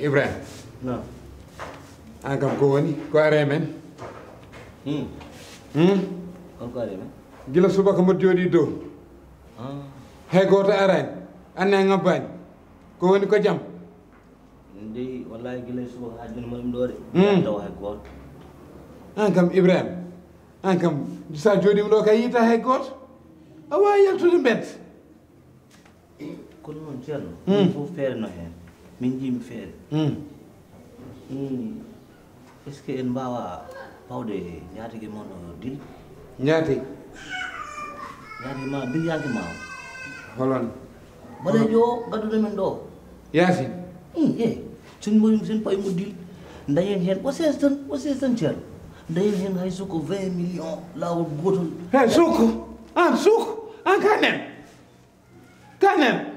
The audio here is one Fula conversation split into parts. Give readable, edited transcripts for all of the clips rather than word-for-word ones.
Ibrahim. No. An kam ko woni ko are men. On ko are men. Gila suba ko mbo jodi do. Hay goto arani. Anne ngabbani. Ko woni ko jam. Ndi wallahi gila suba hajjun mo dum do de. Taw hay goto. An kam Ibrahim. An kam sa jodi mo do kay yita hay goto. Awa yaltude mbed. Kono non cerno. Fo feere no hen. Min jimi feere. Est-ce que en mbawa pawde ñaatigi mon dil? Ñaati. Ñaati ma dil yanki ma. Holon. Bade jo gaddude men do. Yasin. Sun mo sun pay mo dil. Ndayen hen o sestan cerno. Ndayen hen hay suko 20 millions lawol gotol. Hey suko. Suko. An kanem. Kanem.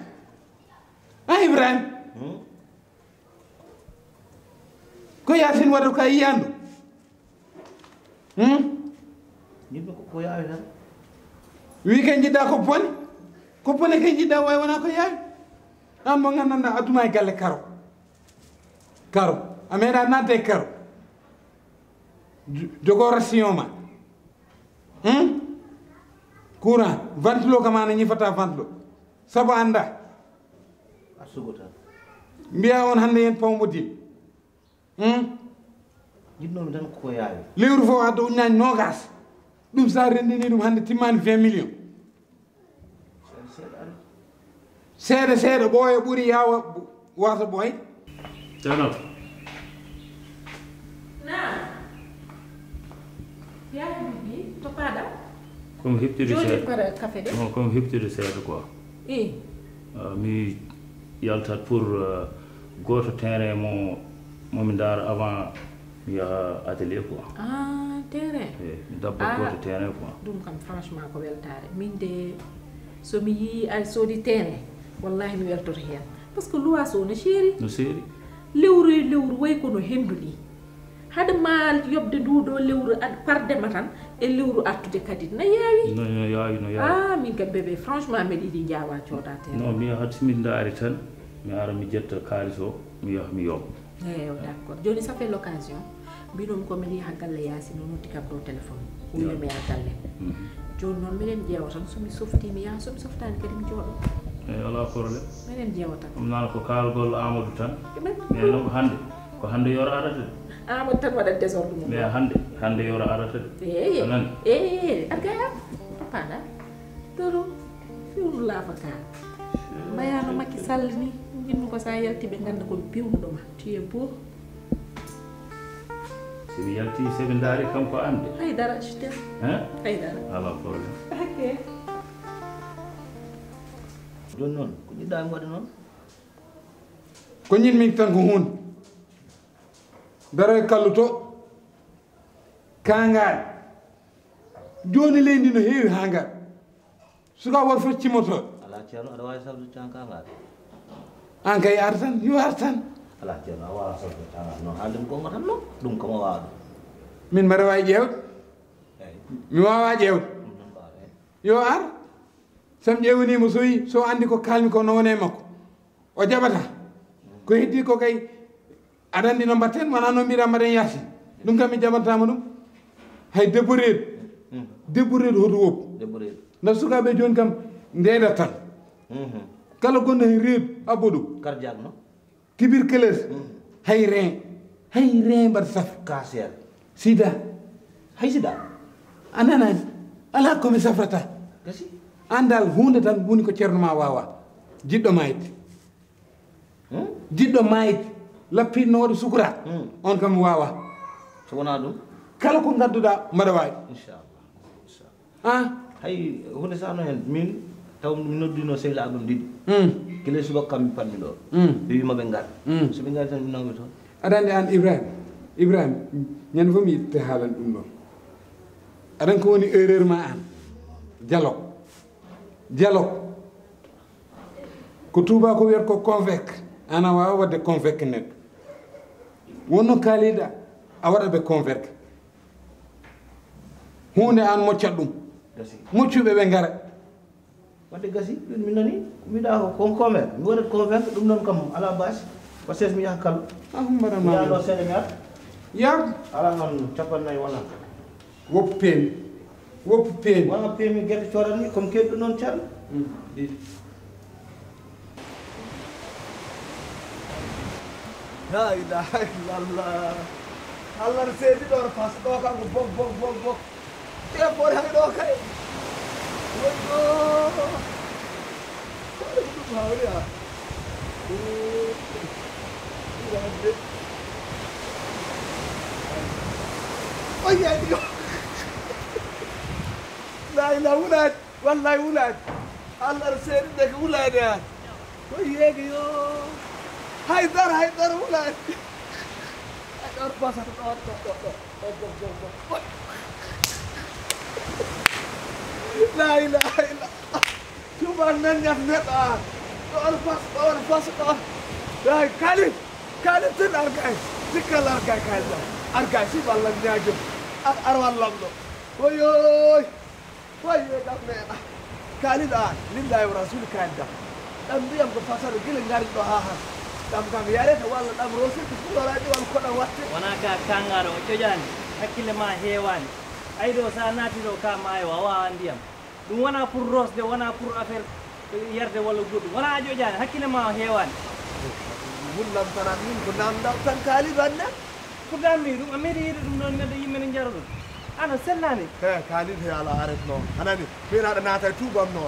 Ibrahim. Ko Yasin wadu ka yandu. Yimbe ko yaawi tan. Wi ken jidda ko poni. Ko poni ken jidda way wona ko yaawi. Am mo ngannda aduma galle karo. Karo. Ameda nante karo. Jogo ration ma. Courant, ventilo kamana ñi fata ventilo. Sabo anda. Asugota. Mbiya on hande en pawmo dil. Jinno mi tan ko yaawi. Lewru fo addo ñañ nogas. Dum sa rendini dum hande timani 20 millions. Seede boy buri yawa wasa boy. Tano. Na. Ya bibi to pada. Comme heptude Jodi para café de. Non, comme heptude seede quoi. Mi yaltat pour goto terrain mo mi dar avant mi yaha atelier quoi. Terrain. Mi dabba goto terrain quoi. Dum kam franchement ko weltare. Min de so mi yi ay sodi terrain. Wallahi mi weltoto hen. Parce que loi so no chéri. No séri. Lewru way ko no henduli. Hade mal yobde dudo lewru par dematan e lewru artude kadi na yawi. No yawi. Min kam bébé franchement mi di jawa cioda terrain. Non mi yaha timi ndaari tan mi ara mi jetta kalis o mi yaha mi yob. D'accord. Joni ça fait l'occasion. Binom ko mi ha galle Yasin no nuti kam do téléphone. Umme mi ya galle. Joni non minen jewatan so mi softi mi ya so mi softani kadi mi jodo. Wala problème. Minen jewatan. Am nana ko kalgol Amadou tan. Mais no hande ko hande yoro arata. Amadou tan wada désordre mum. Mais hande yoro arata. Argaya. Pada. Toro. Fiulu la faka. Bayano Macky Sall ni jinnu ko sa yalti be ganda ko biwdo ma. Tu es beau. Si mi yalti se be ndari kanko ande. Ay dara jité. Ay dara. Ala problème. OK. Don non ko di dam wadi non. Ko ñin mi tan ko hun. Dara kalluto. Kangal. Joni lendi no heewi hangal. Suka war fo cimoto. Ala cerno ada way sabdu cankangal. An kay artan yo artan. Ala cerno awala sabdu cankangal no handum ko ngatan no dum ko ma waado. Min mara way jeewt. Mi wawa jeewt. Yo ar. Sam ƴewni mo soyi so andi ko kalmi ko no wone makko. O jabata. Ko heddi ko kay adandi no mbatten wana no mbira mbaden Yasin. Dum kam mi jabatama dum. Hay debbureedo hoto wop. Na sukaɓe joni kam ndeeda tan. Kala gonɗo hen reedu abbodu. Cardiaque no. Tuberculose. Hay rein mbaɗa safa. Cancer. Sida. Hay sida. A nanani ala komi safrata. Gasi. Andal hunde tan woni ko ceerno ma wawa. Jiɗɗo mayde. Jiɗɗo mayde. Lappinno waɗa sukura. On kam wawa. So wona ɗum. Kala ko gadduɗa mbaɗa wawi. Inchallah. Hay hunde sano hen min taw mi noddino sehlaaɓam ɗiɗi. Kile suba kam mi panmi ɗo. Ɓe wima ɓe ngar. So ɓe ngari tan mi nawmi toon. Aɗa andi an Ibrahima ñande fof mi yitte haalan ɗum ɗon. Aɗan ko woni erreur ma an. Dialogue ko tuba ko wiyata ko convaincre ana wawa wadde convaincre neɗɗo wonno kaaliɗa a waɗa ɓe convaincre hunde an moccat ɗum moccuɓe ɓe ngara wadde gasi ɗum mi nani mbiɗa ko convaincre mi waɗat convaincre ɗum noon kam ala basi Proses mi yakal. Mbara Ya lo ma. Sénégal. Yam Ala man capan nay wala. wop pen. Wop pen. Wala pe mi gerte coral ni comme keddo non cal. Di. La ilaha illallah. Allah sedi do fas do ka bok. Te por hay do kay. Oh ya Dios. لا لا ولاد والله ولاد الله رسول لك ولاد يا وياك يو هيدر ولاد هيدر بس لا اله الا الله شوف انا نفنت دور بس لا كالي تنرجع تكل ارجع شوف الله ناجم اروى الله ويوي وي دمنا كان الآن لله ورسوله كان ده دم ديام كفاسر قل نار دوها دم كان يا ريت والله دم رسول كل رادي والكل وقت وانا كان غارو جوجان حكي ما هيوان ايدو ساناتي دو كما يوا انديام دum wana pour rose de wana pour affaire yerde wala gudu wana jojane hakkile ma hewan mullam tanan min ko nam daw tan kali banna ko dammi dum ameri dum non neddo yimmen jarodum ana sellani he kali he ala aret no anani min hada nata tubam no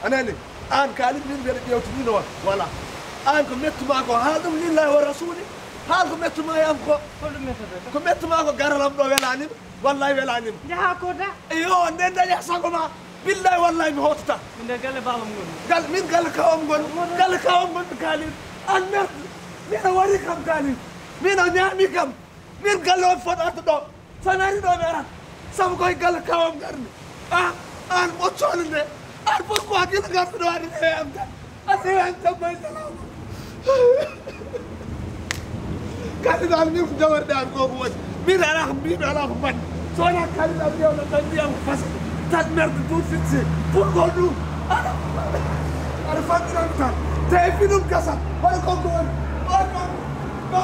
anani an kali min be dewti no wala an ko mettuma ko haadum lillahi wa rasuli haal ko mettuma yam ko dum metata ko mettuma ko garalam do welani wallahi welani jaha ko da yo nden daña sagoma billahi wallahi mi hotata min de galle babam ngon gal min gal kawam gon kali an mer min wari kam kali min nyami kam min gallo fodata do sanari do mera sam koy gal kawam garni an mo cholinde an pourquoi qu'il garde do ari e am tan ase an tabay salam kali dal mi jawar dal ko won min ala man sona kali dal yow na tan diam fas tan merde tout fixé pour ko dum ala fatiran tan tay finum kasa wala ko won ko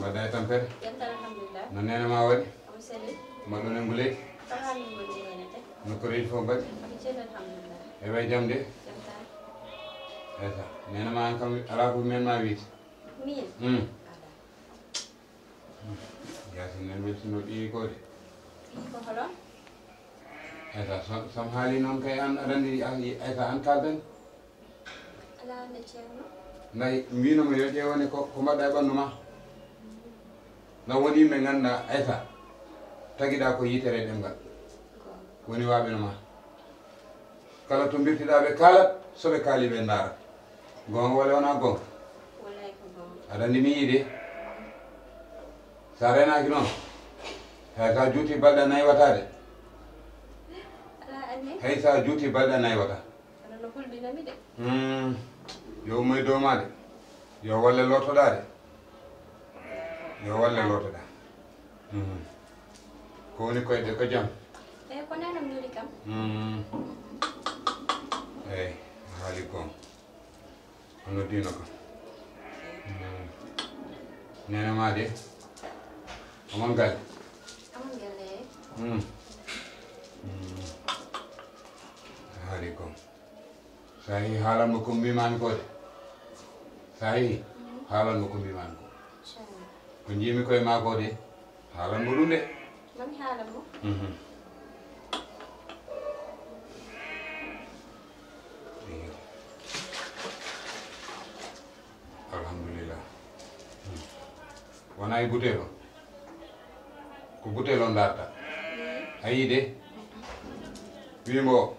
Badai tampere. Alhamdulillah. Nana ma wadi. Am sele. Ma do ngule. Tahan ngol ne. No ko ri fo bad. Alhamdulillah. E bay jamde. Jamta. Esa. Nana ma kam ala ko men ma wi. Min. Ya sin nen wi sino di ko de. Ko holo. Esa sam hali non kay an adandi esa an kalden. Ala ne cewno. Nay mbino mo yo ƴewone ko mbaɗɗa e ɓanndu ma no woni ɓe ngannda ayta tagiɗa ko yitere ɗemngal woni waaɓe no ma kala to mbirtiɗa ɓe kaalat soɓe kaali ɓe ndaara goonga walla wona goonga Wallahi ko gonga. aɗa anndi mi yiide sa renaki noon hay sa juuti balɗe nayi watade Ala anne. hay sa juuti balɗe nayi wata Ala no hulɓinami de. yo ummoye dow ma de yo walle lotoɗa de yo walle lotoɗa ko woni koyɗe ko jam Ko nanam nuri kam. eyyi haali gon ono dino kam nene ma de omon galle Amon galle. haali gon sa yeehi haalanmo ko mbimami ko de sa yeehi haalanmo ko mbimami ko Inshallah. ko jiimi koye ma ko de haalanmo ɗum de Mami hala mo. alhamdulillah wona e butel o ko butel o darta a yii de wimo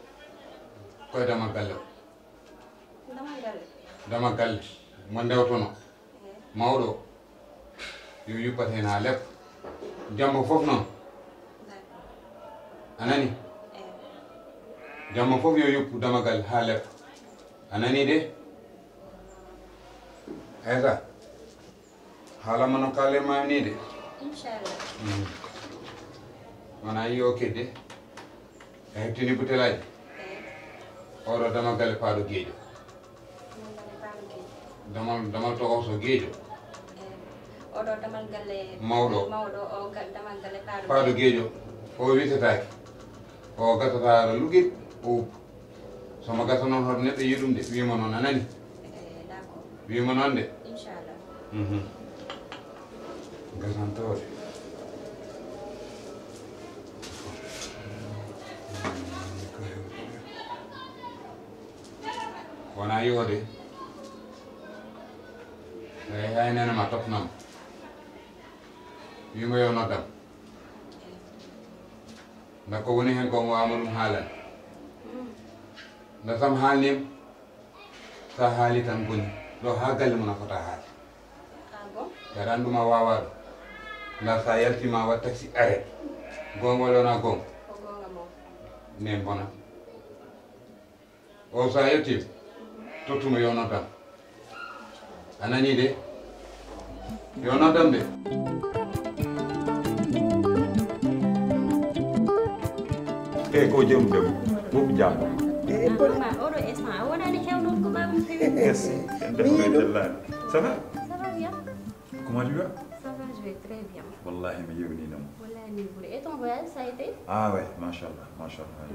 koye dama galle o Dama galle. dama galle mo ndewtono mawɗo yo yuppat hen ha leppa jamma fof noon anani jamma fof yo yuppu damagal ha leppa anani de eyta haalama no kalirmami ni de Inshallah. wona yi o kedde heɓtini butelaji oɗo damal galle paaɗo geejo damal tokoso geejo oɗo damal galle mawɗo o damal galle paaɗo geejo o witetake o gasata lugel o somo gasa noon hoto neɗɗo yiya ɗum de wima noon a nani d'accord wima noon de inchallah gasantode wona yoode eyi hay nene ma topnama wima yo noddam nda ko woni hen ko mo wama ɗum haalani nda sam haalnima sa haali tan boni ɗo ha galle mona fota haali kaɗa anduma wawa ɗo nda sa yaltima wat taxi arrêt gonga walla wona gonga nden bona o sa yettima tottuma yo noddam a nani de yo noddam de e ko jom dem fof jam ma oɗo instant a wonani hewnon ko ɓamum hewi merci alhamdulillah ça va ça va bien comment tu vas ça va je vais très bien wallahi mi yewninamo wallahi ni ɓuuri et ton voyage ça a été ah ouais machallah machallah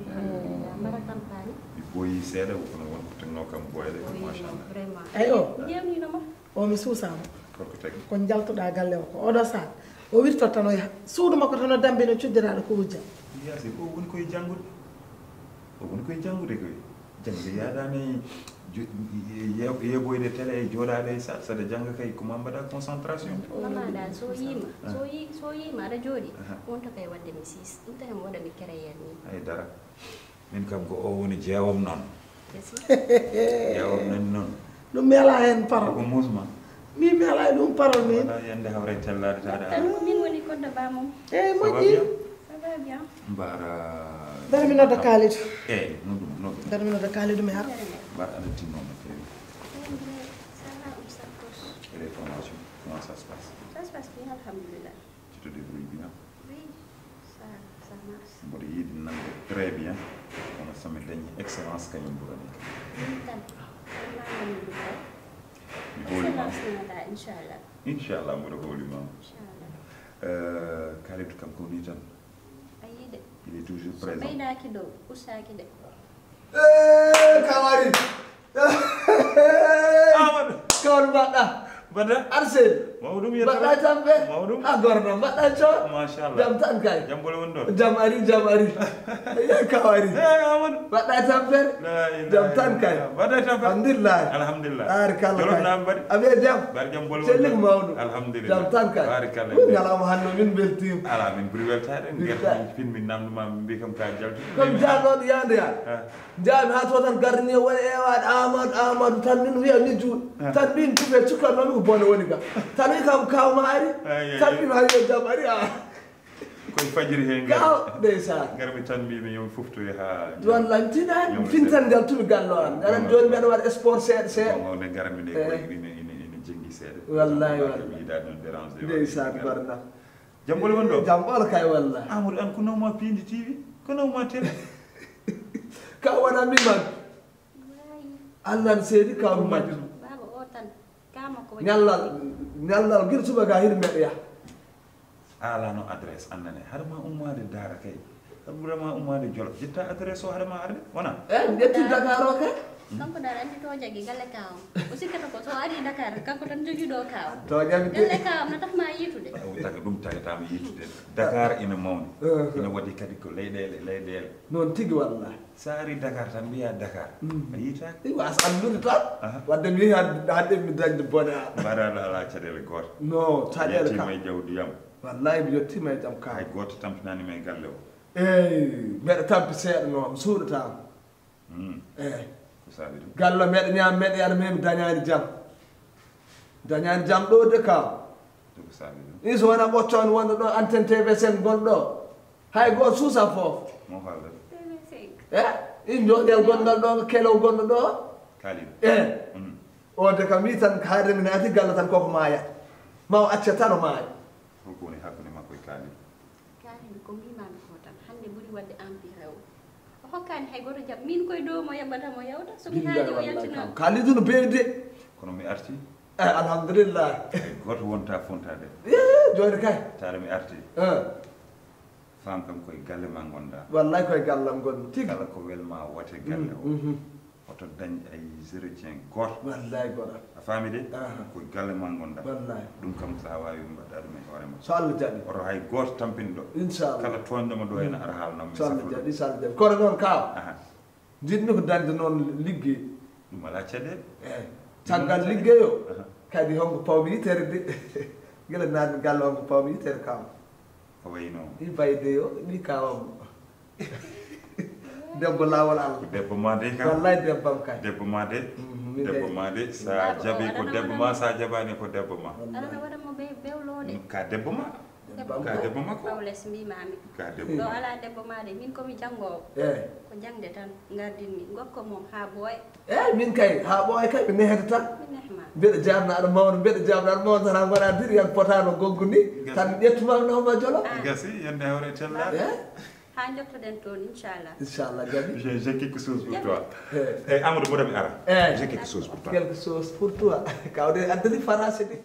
mbaɗa campagne mi boyi seeɗa kono wonko tenno kam boyde machallah vraiment ay o ƴewninoma o mi suusama koko tagi ko jaltuɗa galle o ko oɗo sac o wirtot tan o yaha suudu makko tan o dambino cuddiraɗo ko wujja yasi o woni koye janngude o woni koye janngude koye jangde yaɗani yeɓoyde télé e jooɗade saɗa jangga kay koma mbaɗa concentration mama dal so yima aɗa jooɗi wonto kay wadde mi sis ɗum tahi mi waɗa mi créer ni haydara min kam ko o woni jeewam noon jeewam nani noon ɗum mi ala hen ko parole musma mi ala e ɗum parole min wala yande hawre tellade taɗa tan ko min woni koddo bamum eyyi moƴƴi ça va bien mbara dara mi nodda kaalido eyyi noɗum dara mi nodda kaalido mi har mbara aɗa tinno no fewi ça va on s'approche et les formations comment ça se passe ça se passe bien alhamdulillah tu te débrouilles bien oui ça marche mboɗo yiiɗi nande très bien kono somi dañi excellence kañum ɓurani min tan mamami ɗum tan mi hoolima excellence nata inchallah inchallah mboɗo hoolima inchallah kalidou kam ko ni tan ayi de il est toujours so présent ɓeydaki dow ustaki de Kawari. amadou Kawari mbaɗɗa. mbaɗa Arsene. mawɗum Mbaɗɗa tamɓe. mawɗum Ha gorno mbaɗɗa coon. machallah Jam tan kay. jam bole won ɗon Jam ari jam ari. Kawari. amadou Mbaɗɗa tampere. Jam tan kay. mbaɗa tan Alhamdulillah. alhamdulillah Barikalla kay. jolofnama mbaɗi Aɓe jam. bar jam bole Cellik mawɗo. alhamdulillah Jam tan kay. barikalla Ñalawma hande min beltima. ala min ɓuuri weltade guerta fin min namduma min mbi kam ka jaltude Comme jaaɗoɗo yande ya. Jaami ha to tan gardini woni ewaɗe Amadou tan min wiya ni juuɗe. Tan min tuɓe cukkannomi ko bone woni kam. Tan wi kam kawma ari. Tan min hay yo jam ari a. koye fajiri he Kaw ndeysan. garmi tan mbimi yomi foftoye ha Wallahi tinani fintan jaltumi gallo an. Aɗa joni mbeɗa waɗa sport seeɗa seeɗa. mawde garmi nde koye ine jenggi seeɗa Wallahi wallahi. mi yiɗade noon dérange Ndeysan gorna. jam ɓole won ɗo Jam ɓolo kay wallahi. amadou an ko nawma pindi tv ko nawma télé Kaw wona min man. wayi Allah ne seedi kawmi majjum. baba o tan kama ko Ñallal guila subaka hiɗo meɗa yaha. alano adresse annane haɗama ummade daara kay ɓurama ummade jolof jetta adresse o haɗama arde wona Eyi ƴetti Dakar o kay. kanko dal andi to jagui galle kawam o sikkata ko so ari Dakar kanko tan jogui ɗo kawam To jami galle kawam no tafma yitude ɗum tagatama yittude dakar ina mawni ina waɗi kadi ko leyɗele noon tigi wallahi. sa ari dakar tan mbiya dakar a yitaki I was andude tan. Wadde mi yihi hande mi dañde bone an. mbaɗaɗo ala caɗele goto No taƴele kam. yettima e jawdi yam Wallahi mi yettima e jam hay kam. goto tampinanima e galle o Eyi mbeɗa tampi seeɗa noon mi suuɗatama. Eyi ko sabi ɗum gallo meɗa ñaam meɗa yaɗa mi dañani jam. Dañani jam ɗo de kam. ko sabi ɗum Ni so wona ɓoccone wonɗo ɗo antenne TV5 gonɗo ɗo. Hay goto suusa foof. mo haala I jooɗel gonɗal ɗo kelow gonɗo ɗo. kaaliɗo Eyi o de kam wi tan haade mi naati galle tan koko maaya. Ma o acca tan o maaya. holko woni hakkude makko e kaaliɗo kalimi ko mbimami ko tan hande ɓuuri wadde empire o hokkani hay goto jam min koye dow mo yaɓatamo yawta somi haaji o yaltinama kalidu no beewi de kono mi arti alhamdulillah goto wonta fontade joni kay tare mi arti fam kam koye galle ma gonɗa wallahi koye gallam gonmi tigi kala ko welma wote galle o oto dañ ay 05 goto wallahi goɗa a faami de koye galle ma gonɗa wallahi ɗum kam sa wawi mbaɗɗa ɗum e hoorema so Allah jaɓi oto hay goto tampinɗo inchallah kala toñɗoma ɗo ene ara haalnami so Allah jaɓi so Allah jaɓi kono noon kaw jiɗmi ko dañde noon liggey ɗum ala caɗele eyi caggal liggey o kadi honko pawmi yitere de guila naatmi galle honko pawmi yitere kaw ko wayno i bayde o ɗi kawam debbo lawol Allah debbo ma de kam wallahi debbam kay debbo ma de debbo ma de sa jaɓi ko debbo ma sa jaɓani ko debbo ma alana waɗanmo bewlode ka debbo ma ka debbo makko pawles mbimami ka debbo ɗo ala debbo ma de min komi janggowo eyi ko jangde tan gardinmi gokko mom ha ɓooya eyi min kay ha ɓooya kay ɓe nehete tan mi nehma mbeɗa jamna aɗa mawna mbeɗa jamna aɗa mawna tan ha gona diri yan potano goggu ni tan ƴettuma nawma jolo gasi yande hawre tellade ha jottoɗen toon inchallah inchallah jaɓi j'ai quelque chose pour toi eyyi Amadou moɗami ara j'ai quelque chose pour toi quelque chose pour toi kawde addani français de